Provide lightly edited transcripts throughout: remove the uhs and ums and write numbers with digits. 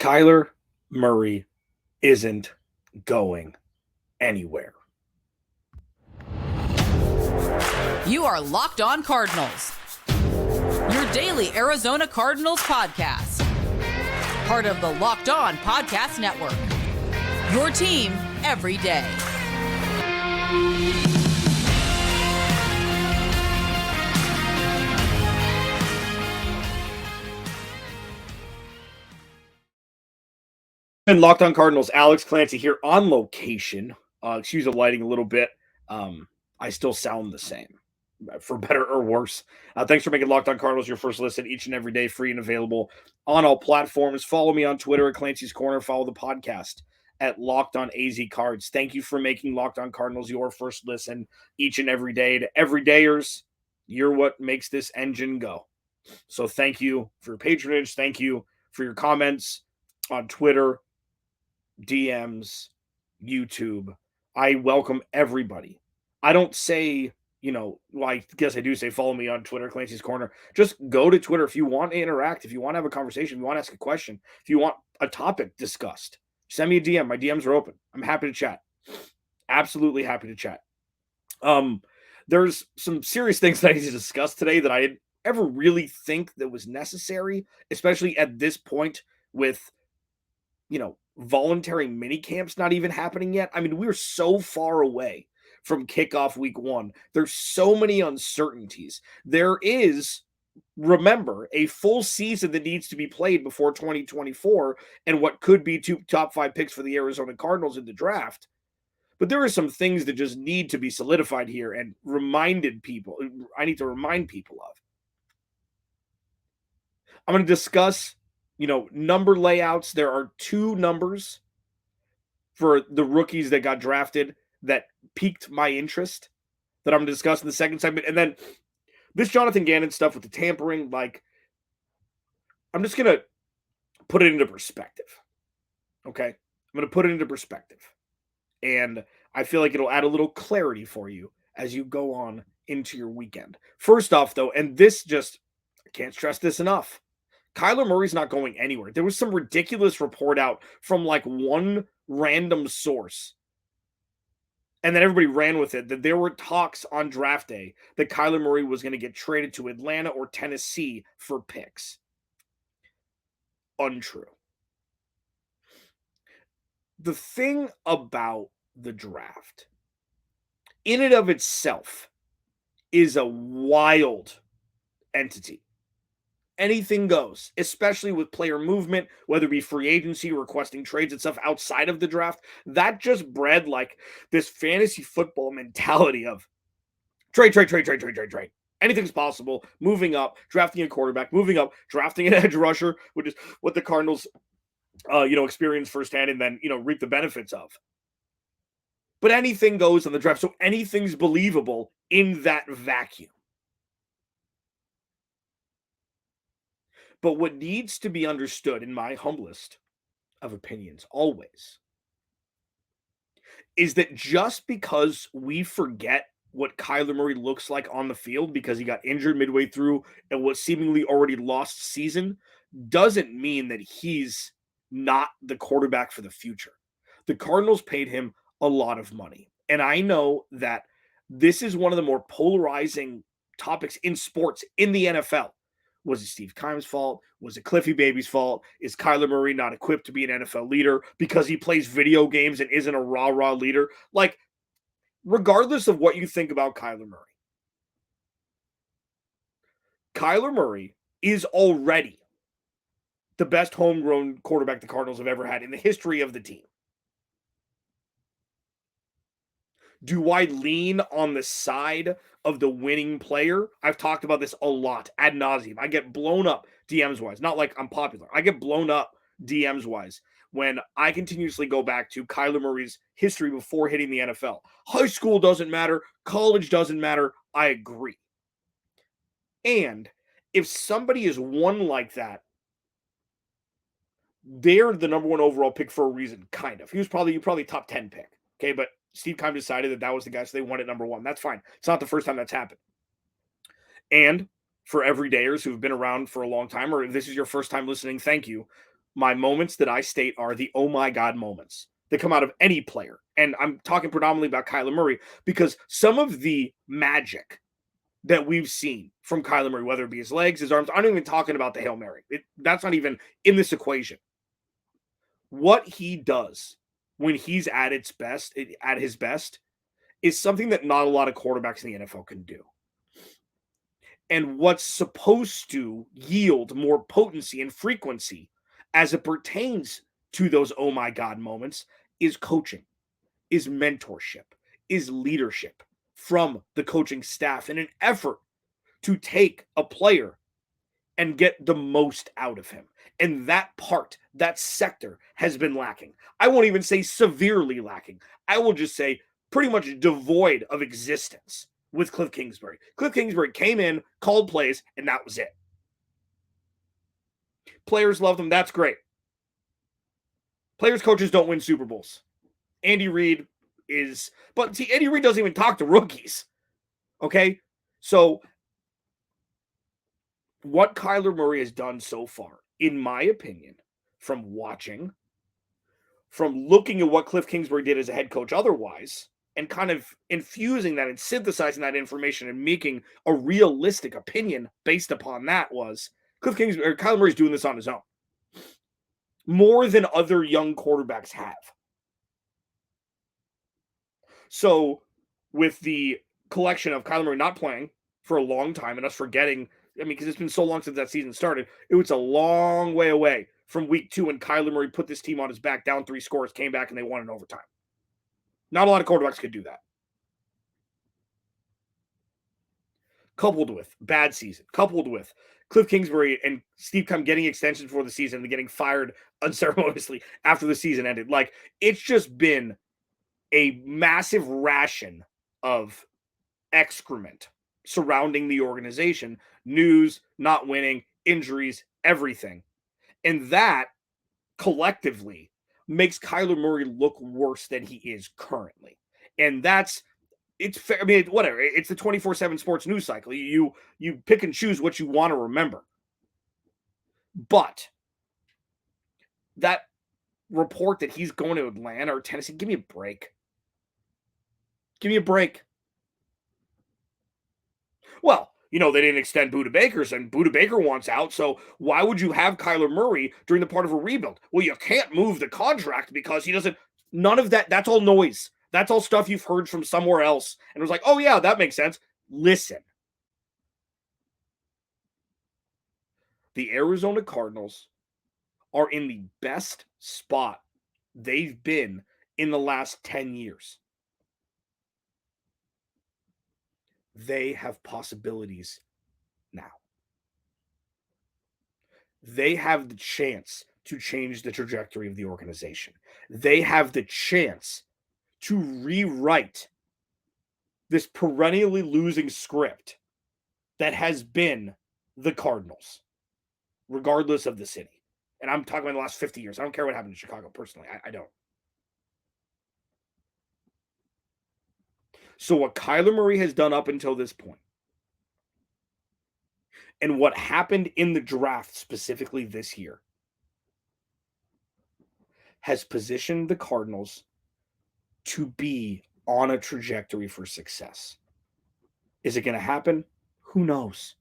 Kyler Murray isn't going anywhere. You are Locked On Cardinals, your daily Arizona Cardinals podcast. Part of the Locked On Podcast Network, your team every day. And Locked On Cardinals, Alex Clancy here on location. Excuse the lighting a little bit. I still sound the same, for better or worse. Thanks for making Locked On Cardinals your first listen each and every day, free and available on all platforms. Follow me on Twitter at Clancy's Corner. Follow the podcast at Locked On AZ Cards. Thank you for making Locked On Cardinals your first listen each and every day. To everydayers, you're what makes this engine go. So thank you for your patronage. Thank you for your comments on Twitter, DMs, YouTube. I welcome everybody. I don't say, well, I guess I do say follow me on Twitter, Clancy's Corner. Just go to Twitter if you want to interact, if you want to have a conversation, if you want to ask a question, if you want a topic discussed. Send me a DM. My DMs are open. I'm happy to chat. Absolutely happy to chat. There's some serious things that I need to discuss today that I didn't ever really think that was necessary, especially at this point with, voluntary mini camps not even happening yet. I mean, we're so far away from kickoff week 1. There's so many uncertainties. There is, remember, a full season that needs to be played before 2024 and what could be 2 top 5 picks for the Arizona Cardinals in the draft. But there are some things that just need to be solidified here and reminded people. I need to remind people of. I'm going to discuss number layouts. There are 2 numbers for the rookies that got drafted that piqued my interest that I'm going to discuss in the second segment. And then this Jonathan Gannon stuff with the tampering, I'm just going to put it into perspective. Okay? I'm going to put it into perspective. And I feel like it'll add a little clarity for you as you go on into your weekend. First off, though, and I can't stress this enough, Kyler Murray's not going anywhere. There was some ridiculous report out from one random source, and then everybody ran with it, that there were talks on draft day that Kyler Murray was going to get traded to Atlanta or Tennessee for picks. Untrue. The thing about the draft, in and of itself, is a wild entity. Anything goes, especially with player movement, whether it be free agency, requesting trades and stuff outside of the draft. That just bred this fantasy football mentality of trade. Anything's possible. Moving up, drafting a quarterback, moving up, drafting an edge rusher, which is what the Cardinals, experienced firsthand and then, reap the benefits of. But anything goes in the draft, so anything's believable in that vacuum. But what needs to be understood, in my humblest of opinions, always, is that just because we forget what Kyler Murray looks like on the field because he got injured midway through and was seemingly already lost season, doesn't mean that he's not the quarterback for the future. The Cardinals paid him a lot of money. And I know that this is one of the more polarizing topics in sports in the NFL. Was it Steve Keim's fault? Was it Cliffy Baby's fault? Is Kyler Murray not equipped to be an NFL leader because he plays video games and isn't a rah-rah leader? Regardless of what you think about Kyler Murray is already the best homegrown quarterback the Cardinals have ever had in the history of the team. Do I lean on the side of the winning player? I've talked about this a lot, ad nauseum. I get blown up DMs-wise. Not like I'm popular. I get blown up DMs-wise when I continuously go back to Kyler Murray's history before hitting the NFL. High school doesn't matter. College doesn't matter. I agree. And if somebody is one like that, they're the number 1 overall pick for a reason, kind of. He was probably top 10 pick. Okay, but Steve Keim decided that was the guy, so they won at number 1. That's fine. It's not the first time that's happened. And for everydayers who've been around for a long time, or if this is your first time listening, thank you. My moments that I state are the oh my God moments that come out of any player. And I'm talking predominantly about Kyler Murray because some of the magic that we've seen from Kyler Murray, whether it be his legs, his arms, I'm not even talking about the Hail Mary. That's not even in this equation. What he does when he's at his best, is something that not a lot of quarterbacks in the NFL can do. And what's supposed to yield more potency and frequency as it pertains to those oh my God moments is coaching, is mentorship, is leadership from the coaching staff in an effort to take a player and get the most out of him. And that part, that sector has been lacking. I won't even say severely lacking. I will just say pretty much devoid of existence with Kliff Kingsbury. Kliff Kingsbury came in, called plays, and that was it. Players loved him. That's great. Players, coaches don't win Super Bowls. Andy Reid is, but see, Andy Reid doesn't even talk to rookies. Okay? So what Kyler Murray has done so far, in my opinion, from watching, from looking at what Kliff Kingsbury did as a head coach otherwise, and kind of infusing that and synthesizing that information and making a realistic opinion based upon that was Kyler Murray's doing this on his own. More than other young quarterbacks have. So with the collection of Kyler Murray not playing for a long time and us forgetting, because it's been so long since that season started, it was a long way away from week 2 when Kyler Murray put this team on his back, down 3 scores, came back, and they won in overtime. Not a lot of quarterbacks could do that. Coupled with bad season, coupled with Kliff Kingsbury and Steve Keim getting extensions for the season and getting fired unceremoniously after the season ended. Like, it's just been a massive ration of excrement surrounding the organization. News, not winning, injuries, everything. And that collectively makes Kyler Murray look worse than he is currently. And it's fair. Whatever. It's the 24/7 sports news cycle. You pick and choose what you want to remember. But that report that he's going to Atlanta or Tennessee, give me a break. Give me a break. Well, they didn't extend Budda Baker's, and Budda Baker wants out, so why would you have Kyler Murray during the part of a rebuild? Well, you can't move the contract because he doesn't. None of that. That's all noise. That's all stuff you've heard from somewhere else. And it was like, oh, yeah, that makes sense. Listen. The Arizona Cardinals are in the best spot they've been in the last 10 years. They have possibilities now. They have the chance to change the trajectory of the organization. They have the chance to rewrite this perennially losing script that has been the Cardinals, regardless of the city. And I'm talking about the last 50 years. I don't care what happened in Chicago personally. I don't. So what Kyler Murray has done up until this point, and what happened in the draft specifically this year, has positioned the Cardinals to be on a trajectory for success. Is it going to happen? Who knows?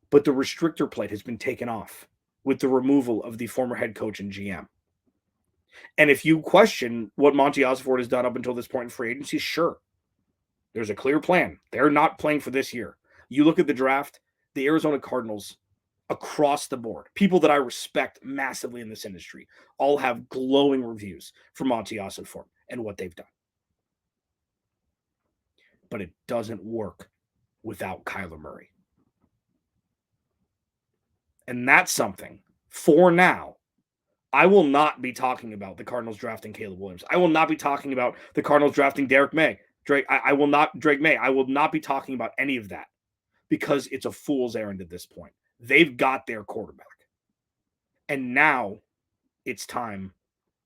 But the restrictor plate has been taken off with the removal of the former head coach and GM. And if you question what Monty Osborne has done up until this point in free agency, sure. There's a clear plan. They're not playing for this year. You look at the draft, the Arizona Cardinals, across the board, people that I respect massively in this industry, all have glowing reviews for Monty Osborne and what they've done. But it doesn't work without Kyler Murray. And that's something, for now, I will not be talking about the Cardinals drafting Caleb Williams. I will not be talking about the Cardinals drafting Drake May. I will not be talking about any of that because it's a fool's errand at this point. They've got their quarterback. And now it's time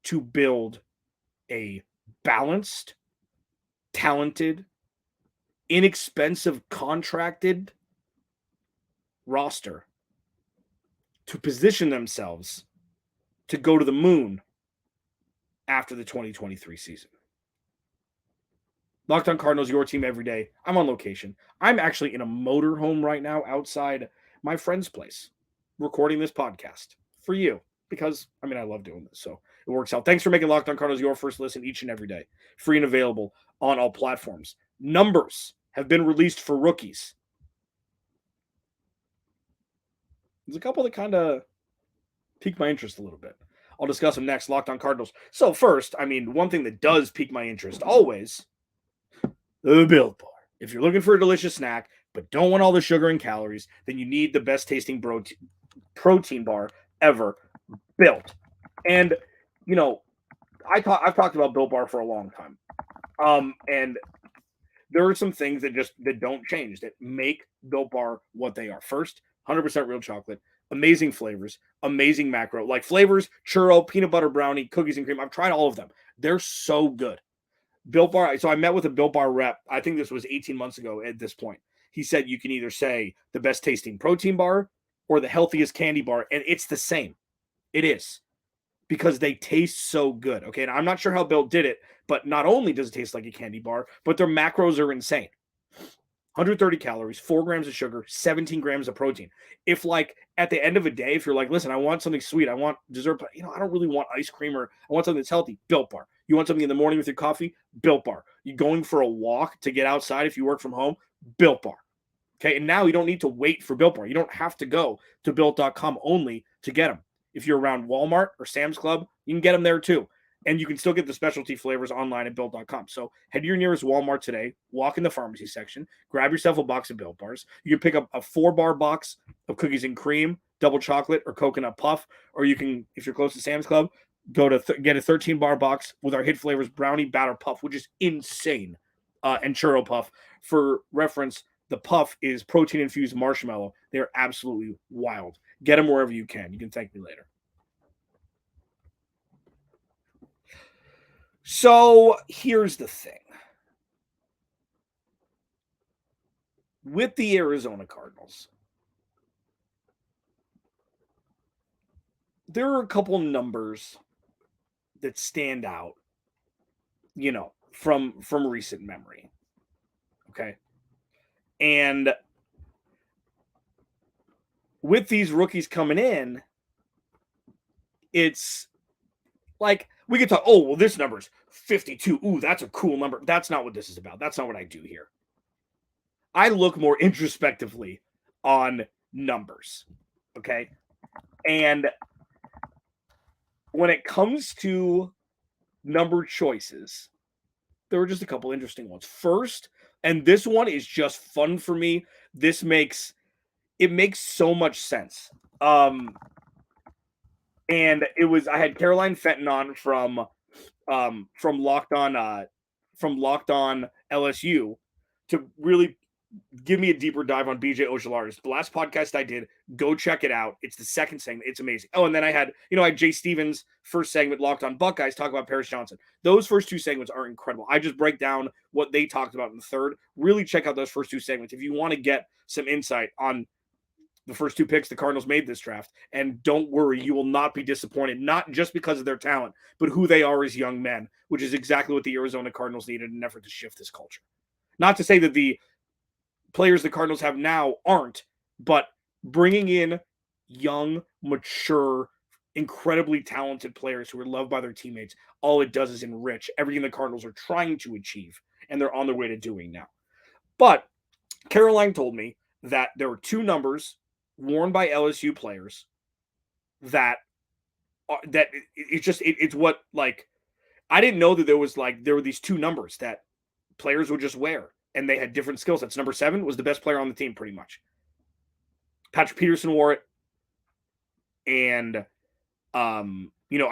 to build a balanced, talented, inexpensive, contracted roster to position themselves to go to the moon after the 2023 season. Locked On Cardinals, your team every day. I'm on location. I'm actually in a motorhome right now outside my friend's place, recording this podcast for you because, I love doing this, so it works out. Thanks for making Locked On Cardinals your first listen each and every day. Free and available on all platforms. Numbers have been released for rookies. There's a couple that kind of pique my interest a little bit. I'll discuss them next. Locked On Cardinals. So first, one thing that does pique my interest always, the Built Bar. If you're looking for a delicious snack but don't want all the sugar and calories, then you need the best tasting protein bar ever built. And I've talked about Built Bar for a long time, and there are some things that don't change that make Built Bar what they are. First, 100% real chocolate, amazing flavors, amazing macro, like flavors, churro, peanut butter brownie, cookies and cream. I've tried all of them. They're so good. Built Bar. So I met with a Built Bar rep. I think this was 18 months ago at this point. He said you can either say the best tasting protein bar or the healthiest candy bar, and it's the same. It is, because they taste so good. Okay, and I'm not sure how Built did it, but not only does it taste like a candy bar, but their macros are insane. 130 calories, 4 grams of sugar, 17 grams of protein. If at the end of a day, if you're like, listen, I want something sweet, I want dessert, but I don't really want ice cream, or I want something that's healthy, Built Bar. You want something in the morning with your coffee, Built Bar. You going for a walk to get outside if you work from home, Built Bar. Okay, and now you don't need to wait for Built Bar. You don't have to go to Built.com only to get them. If you're around Walmart or Sam's Club, you can get them there too. And you can still get the specialty flavors online at Built.com. So head to your nearest Walmart today, walk in the pharmacy section, grab yourself a box of Built Bars. You can pick up a 4-bar box of cookies and cream, double chocolate, or coconut puff. Or you can, if you're close to Sam's Club, go to get a 13-bar box with our hit flavors, brownie batter puff, which is insane, and churro puff. For reference, the puff is protein-infused marshmallow. They're absolutely wild. Get them wherever you can. You can thank me later. So here's the thing. With the Arizona Cardinals, there are a couple numbers that stand out, from recent memory. Okay. And with these rookies coming in, it's like, we could talk, this number's 52. Ooh, that's a cool number. That's not what this is about. That's not what I do here. I look more introspectively on numbers, okay? And when it comes to number choices, there were just a couple interesting ones. First, and this one is just fun for me. It makes so much sense. And I had Caroline Fenton on from Locked On LSU to really give me a deeper dive on BJ Ojulari. The last podcast I did, go check it out. It's the second segment. It's amazing. Oh, and then I had Jay Stevens' first segment, Locked On Buckeyes, talk about Paris Johnson. Those first two segments are incredible. I just break down what they talked about in the third. Really check out those first two segments if you want to get some insight on the first two picks the Cardinals made this draft. And don't worry, you will not be disappointed, not just because of their talent, but who they are as young men, which is exactly what the Arizona Cardinals needed in an effort to shift this culture. Not to say that the players the Cardinals have now aren't, but bringing in young, mature, incredibly talented players who are loved by their teammates, all it does is enrich everything the Cardinals are trying to achieve, and they're on their way to doing now. But Caroline told me that there were two numbers worn by LSU players that it's what, like, I didn't know that there were these two numbers that players would just wear, and they had different skill sets. Number 7 was the best player on the team, pretty much. Patrick Peterson wore it, and I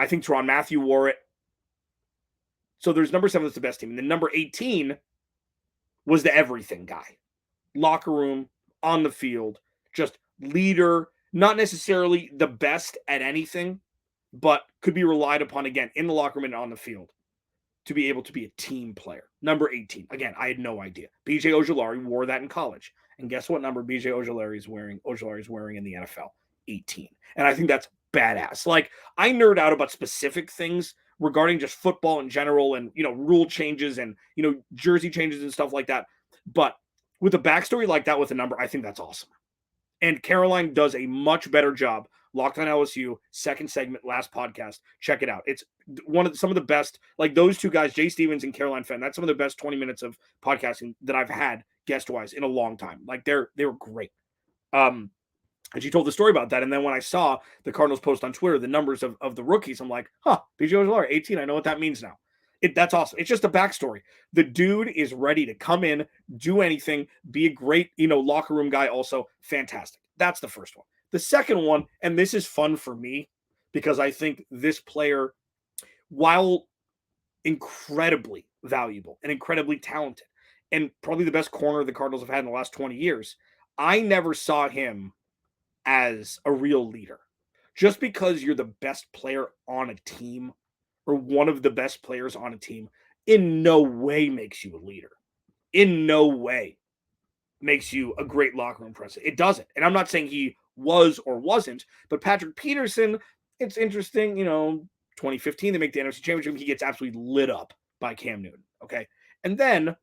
think Teron Matthew wore it. So there's number 7 that's the best team, and then number 18 was the everything guy, locker room, on the field, just leader, not necessarily the best at anything, but could be relied upon, again, in the locker room and on the field to be able to be a team player. Number 18. Again, I had no idea. BJ Ojulari wore that in college. And guess what number BJ Ojulari is wearing in the NFL? 18. And I think that's badass. Like, I nerd out about specific things regarding just football in general and, rule changes and, jersey changes and stuff like that. But with a backstory like that with a number, I think that's awesome. And Caroline does a much better job. Locked on LSU, second segment, last podcast. Check it out. It's some of the best, like those two guys, Jay Stevens and Caroline Fenn. That's some of the best 20 minutes of podcasting that I've had guest wise in a long time. Like they were great. And she told the story about that. And then when I saw the Cardinals post on Twitter, the numbers of the rookies, I'm like, BJ Ojulari, 18. I know what that means now. That's awesome. It's just a backstory. The dude is ready to come in, do anything, be a great, locker room guy also. Fantastic. That's the first one. The second one, and this is fun for me because I think this player, while incredibly valuable and incredibly talented and probably the best corner the Cardinals have had in the last 20 years, I never saw him as a real leader. Just because you're the best player on a team or one of the best players on a team in no way makes you a leader. In no way makes you a great locker room presence. It doesn't. And I'm not saying he was or wasn't, but Patrick Peterson, it's interesting, 2015, they make the NFC Championship. He gets absolutely lit up by Cam Newton. Okay. And then,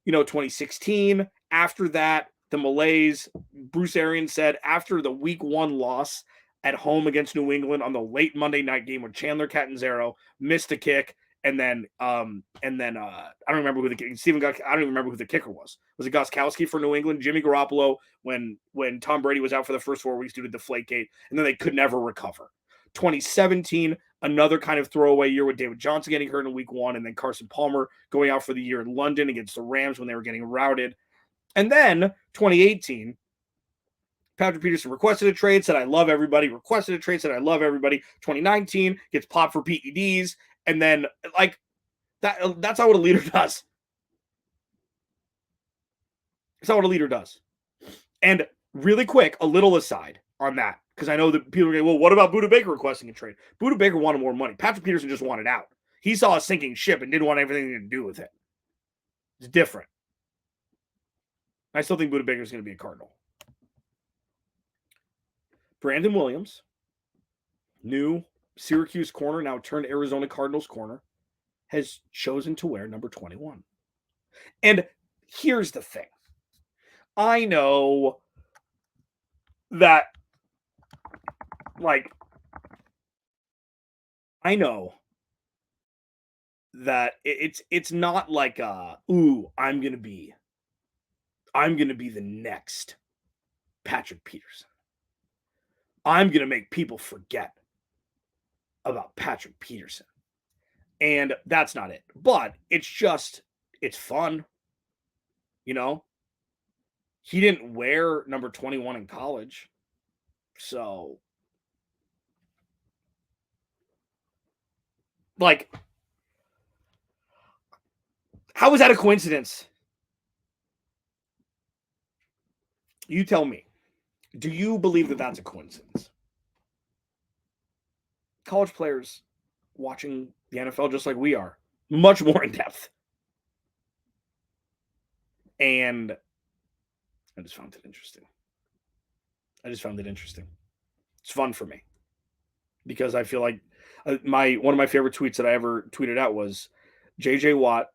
2016, after that, the malaise, Bruce Arians said after the week 1 loss at home against New England on the late Monday night game with Chandler Catanzaro, missed a kick. And then I don't remember who I don't even remember who the kicker was. Was it Gostkowski for New England? Jimmy Garoppolo when Tom Brady was out for the first 4 weeks due to Deflategate, and then they could never recover. 2017, another kind of throwaway year with David Johnson getting hurt in week 1, and then Carson Palmer going out for the year in London against the Rams when they were getting routed. And then 2018, Patrick Peterson requested a trade, said, I love everybody. Requested a trade, said, I love everybody. 2019, gets popped for PEDs. And then, that's not what a leader does. That's not what a leader does. And really quick, a little aside on that, because I know that people are going, well, what about Budda Baker requesting a trade? Budda Baker wanted more money. Patrick Peterson just wanted out. He saw a sinking ship and didn't want anything to do with it. It's different. I still think Budda Baker is going to be a Cardinal. Brandon Williams, new Syracuse corner, now turned Arizona Cardinals corner, has chosen to wear number 21. And here's the thing. I know that, it's not like I'm gonna be the next Patrick Peterson. I'm gonna make people forget about Patrick Peterson. And that's not it. But it's fun. He didn't wear number 21 in college. So, how is that a coincidence? You tell me. Do you believe that that's a coincidence? College players watching the NFL just like we are, much more in depth. And I just found it interesting. It's fun for me because I feel like one of my favorite tweets that I ever tweeted out was JJ Watt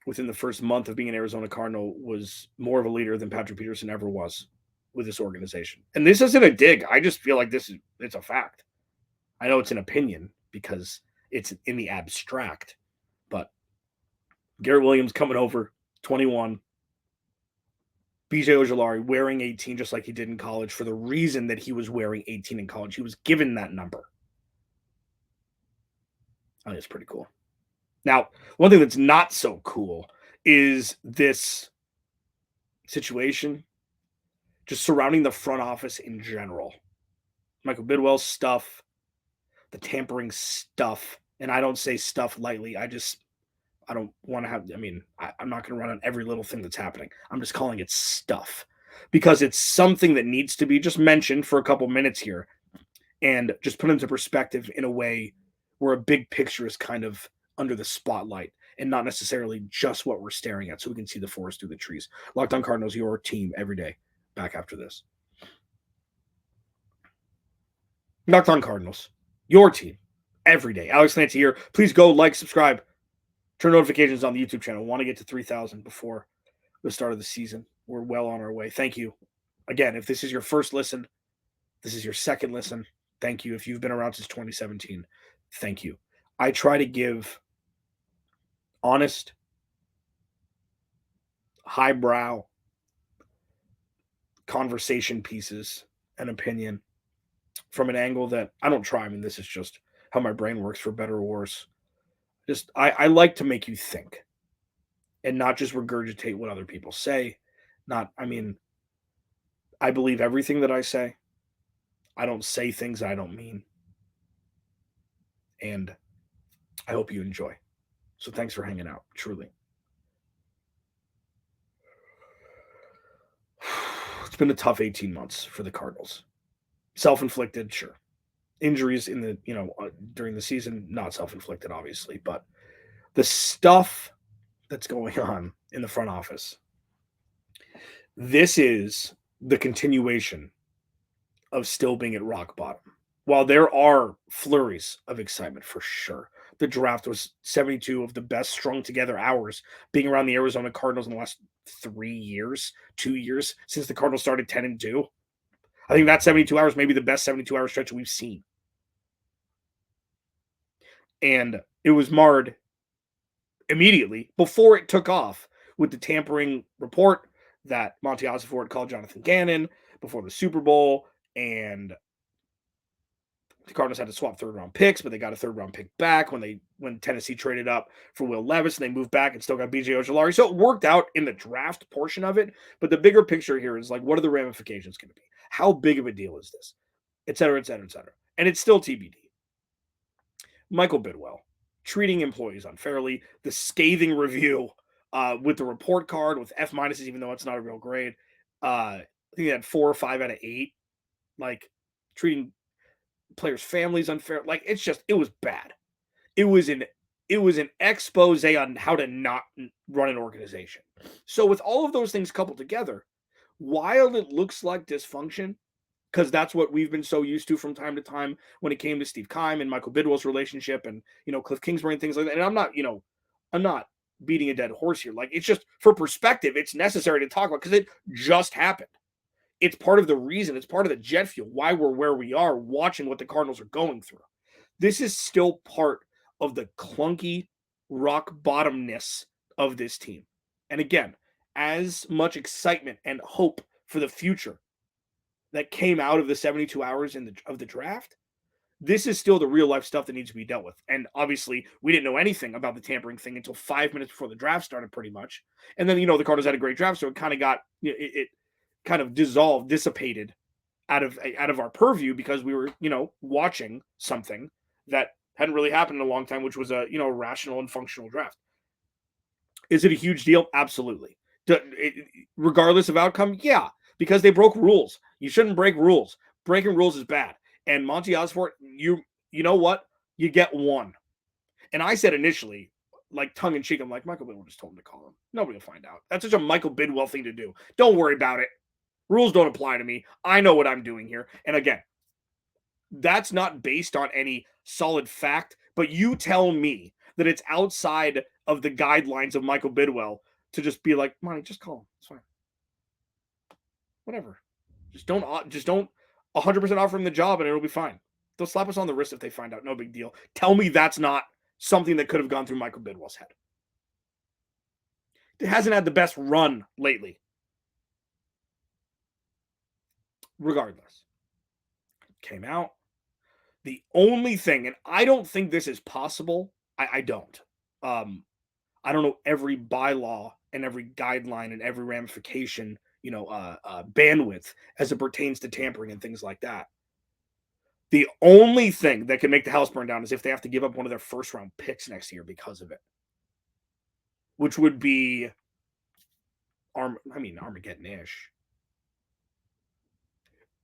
within the first month of being an Arizona Cardinal was more of a leader than Patrick Peterson ever was with this organization. And this isn't a dig. I just feel like it's a fact. I know it's an opinion because it's in the abstract, but Garrett Williams coming over 21, BJ Ojulari wearing 18 just like he did in college for the reason that he was wearing 18 in college. He was given that number. I think it's pretty cool. Now, one thing that's not so cool is this situation just surrounding the front office in general. Michael Bidwell's stuff, the tampering stuff, and I don't say stuff lightly. I don't want to I'm not going to run on every little thing that's happening. I'm just calling it stuff because it's something that needs to be just mentioned for a couple minutes here and just put into perspective in a way where a big picture is kind of under the spotlight and not necessarily just what we're staring at so we can see the forest through the trees. Locked on Cardinals, your team every day. Back after this. Locked On Cardinals, your team, every day. Alex Clancy here. Please go like, subscribe, turn notifications on the YouTube channel. Want to get to 3,000 before the start of the season. We're well on our way. Thank you. Again, if this is your first listen, this is your second listen, thank you. If you've been around since 2017, thank you. I try to give honest, highbrow conversation pieces and opinion from an angle that I don't try. I mean, this is just how my brain works, for better or worse. Just I like to make you think and not just regurgitate what other people say. I believe everything that I say. I don't say things I don't mean. And I hope you enjoy. So thanks for hanging out, truly. It's been a tough 18 months for the Cardinals. Self-inflicted, sure. Injuries in the, during the season, not self-inflicted, obviously, but the stuff that's going on in the front office. This is the continuation of still being at rock bottom. While there are flurries of excitement for sure, the draft was 72 of the best strung together hours being around the Arizona Cardinals in the last 2 years, since the Cardinals started 10-2. I think that 72 hours may be the best 72-hour stretch we've seen. And it was marred immediately before it took off with the tampering report that Monty Osiford called Jonathan Gannon before the Super Bowl, and the Cardinals had to swap third-round picks, but they got a third-round pick back when Tennessee traded up for Will Levis, and they moved back and still got B.J. Ojulari. So it worked out in the draft portion of it, but the bigger picture here is like, what are the ramifications going to be? How big of a deal is this? Et cetera, et cetera, et cetera. And it's still TBD. Michael Bidwell, treating employees unfairly, the scathing review with the report card with F minuses, even though it's not a real grade. I think he had 4 or 5 out of 8. Like, treating players' families unfair. Like, it was bad. It was an expose on how to not run an organization. So with all of those things coupled together, while it looks like dysfunction, because that's what we've been so used to from time to time when it came to Steve Keim and Michael Bidwell's relationship and, Kliff Kingsbury and things like that. And I'm not beating a dead horse here. Like, it's just for perspective, it's necessary to talk about because it just happened. It's part of the reason, it's part of the jet fuel, why we're where we are, watching what the Cardinals are going through. This is still part of the clunky rock bottomness of this team. And again, as much excitement and hope for the future that came out of the 72 hours of the draft, this is still the real life stuff that needs to be dealt with. And obviously, we didn't know anything about the tampering thing until 5 minutes before the draft started, pretty much. And then, the Cardinals had a great draft, so it kind of got it kind of dissipated out of our purview because we were, watching something that hadn't really happened in a long time, which was a, rational and functional draft. Is it a huge deal? Absolutely. Regardless of outcome? Yeah, because they broke rules. You shouldn't break rules. Breaking rules is bad. And Monty Osiford, you know what? You get one. And I said initially, like tongue in cheek, I'm like, Michael Bidwell just told him to call him. Nobody will find out. That's such a Michael Bidwell thing to do. Don't worry about it. Rules don't apply to me. I know what I'm doing here. And again, that's not based on any solid fact, but you tell me that it's outside of the guidelines of Michael Bidwell to just be like, Monty, just call him. It's fine. Whatever. Just don't 100% offer him the job and it'll be fine. They'll slap us on the wrist if they find out. No big deal. Tell me that's not something that could have gone through Michael Bidwell's head. It hasn't had the best run lately. Regardless, came out. The only thing, and I don't think this is possible. I don't. I don't know every bylaw and every guideline and every ramification, bandwidth as it pertains to tampering and things like that. The only thing that can make the house burn down is if they have to give up one of their first round picks next year because of it, which would be, Armageddon-ish.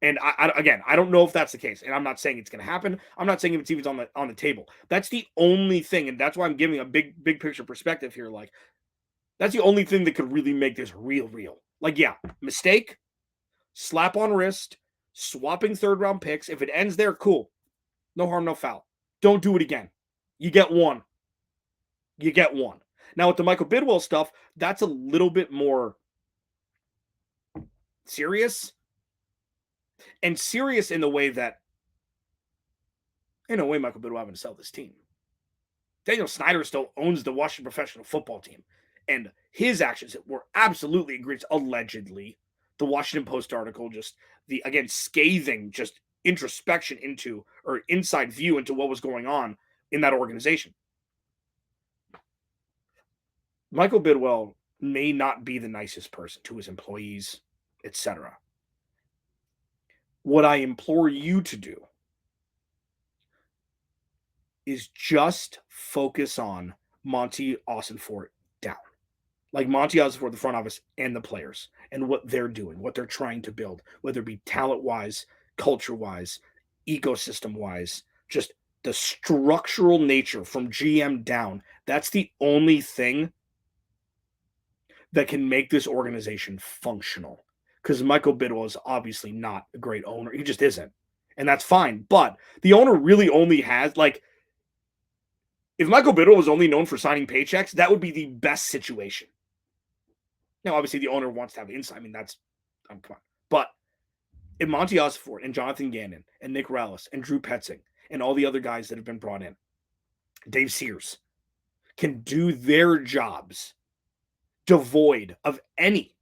And I don't know if that's the case, and I'm not saying it's going to happen. I'm not saying it's even on the table. That's the only thing, and that's why I'm giving a big picture perspective here. Like, that's the only thing that could really make this real. Like, yeah, mistake, slap on wrist, swapping third-round picks. If it ends there, cool. No harm, no foul. Don't do it again. You get one. You get one. Now, with the Michael Bidwell stuff, that's a little bit more serious. And serious in the way that, in a way, Michael Bidwell having to sell this team. Daniel Snyder still owns the Washington professional football team. And his actions were absolutely egregious, allegedly. The Washington Post article, just the, again, scathing, just introspection into, or inside view into what was going on in that organization. Michael Bidwell may not be the nicest person to his employees, etc. What I implore you to do is just focus on Monty Ossenfort down. Like Monty Ossenfort, the front office, and the players, and what they're doing, what they're trying to build, whether it be talent-wise, culture-wise, ecosystem-wise, just the structural nature from GM down. That's the only thing that can make this organization functional. Because Michael Bidwell is obviously not a great owner. He just isn't. And that's fine. But the owner really only has, like, if Michael Bidwell was only known for signing paychecks, that would be the best situation. Now, obviously, the owner wants to have insight. I mean, that's, come on. But if Monty Ossenfort and Jonathan Gannon and Nick Rallis and Drew Petzing and all the other guys that have been brought in, Dave Sears, can do their jobs devoid of any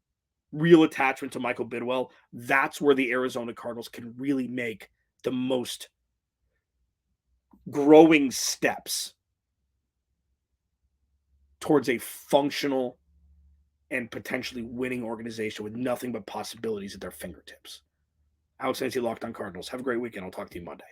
real attachment to Michael Bidwell, that's where the Arizona Cardinals can really make the most growing steps towards a functional and potentially winning organization with nothing but possibilities at their fingertips. Alex Nancy, Locked On Cardinals. Have a great weekend. I'll talk to you Monday.